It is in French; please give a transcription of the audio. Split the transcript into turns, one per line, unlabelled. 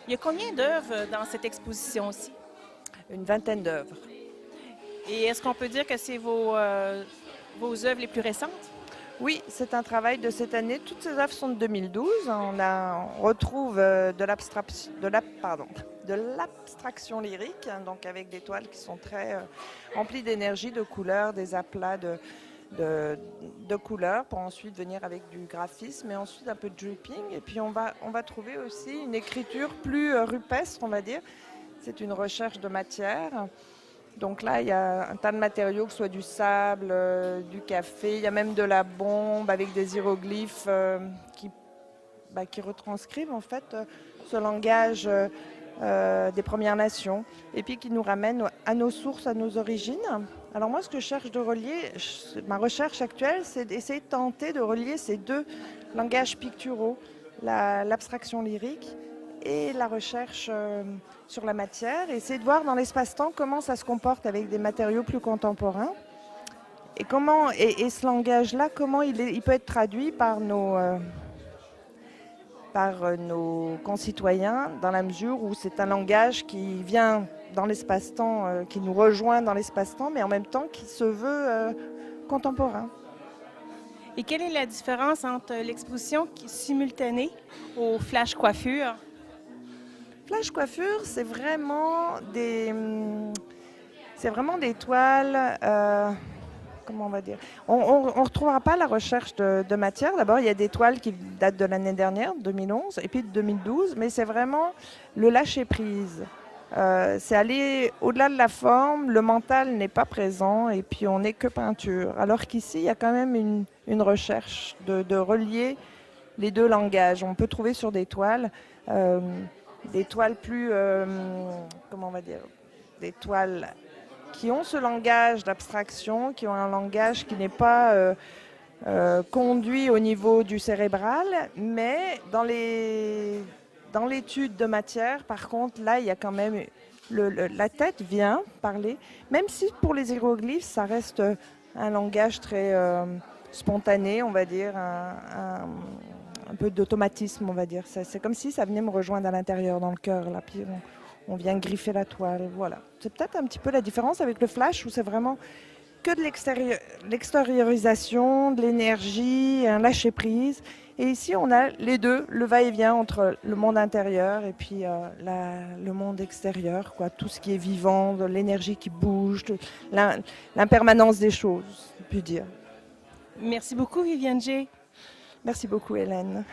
Il y a combien d'œuvres dans cette exposition-ci?
Une vingtaine d'œuvres.
Et est-ce qu'on peut dire que c'est vos œuvres les plus récentes?
Oui, c'est un travail de cette année. Toutes ces œuvres sont de 2012. On retrouve de l'abstraction lyrique, hein, donc avec des toiles qui sont très remplies d'énergie, de couleurs, des aplats de couleurs pour ensuite venir avec du graphisme et ensuite un peu de dripping. Et puis on va trouver aussi une écriture plus rupestre, on va dire. C'est une recherche de matière. Donc là, il y a un tas de matériaux, que ce soit du sable, du café, il y a même de la bombe avec des hiéroglyphes qui retranscrivent en fait ce langage des Premières Nations et puis qui nous ramène à nos sources, à nos origines. Alors moi, ce que je cherche de relier, ma recherche actuelle, c'est d'essayer de tenter de relier ces deux langages picturaux, l'abstraction lyrique et la recherche sur la matière, et essayer de voir dans l'espace-temps comment ça se comporte avec des matériaux plus contemporains et ce langage-là, comment il peut être traduit par nos concitoyens dans la mesure où c'est un langage qui vient dans l'espace-temps, qui nous rejoint dans l'espace-temps, mais en même temps qui se veut contemporain.
Et quelle est la différence entre l'exposition qui est simultanée au Flash Coiffure?
Flash Coiffure, c'est vraiment des toiles, comment on va dire. On ne retrouvera pas la recherche de matière. D'abord, il y a des toiles qui datent de l'année dernière, 2011, et puis de 2012, mais c'est vraiment le lâcher-prise. C'est aller au-delà de la forme, le mental n'est pas présent, et puis on n'est que peinture. Alors qu'ici, il y a quand même une recherche de relier les deux langages. On peut trouver sur des toiles plus, comment on va dire, des toiles qui ont ce langage d'abstraction, qui ont un langage qui n'est pas conduit au niveau du cérébral, mais dans l'étude de matière, par contre, là, il y a quand même la tête vient parler, même si pour les hiéroglyphes, ça reste un langage très spontané, on va dire, un peu d'automatisme, on va dire. C'est comme si ça venait me rejoindre à l'intérieur, dans le cœur, là, puis on vient griffer la toile, voilà. C'est peut-être un petit peu la différence avec le flash, où c'est vraiment que de l'extériorisation, de l'énergie, un lâcher-prise. Et ici, on a les deux, le va-et-vient entre le monde intérieur et puis le monde extérieur, quoi. Tout ce qui est vivant, de l'énergie qui bouge, l'impermanence des choses, on peut dire.
Merci beaucoup, Viviane G.
Merci beaucoup, Hélène.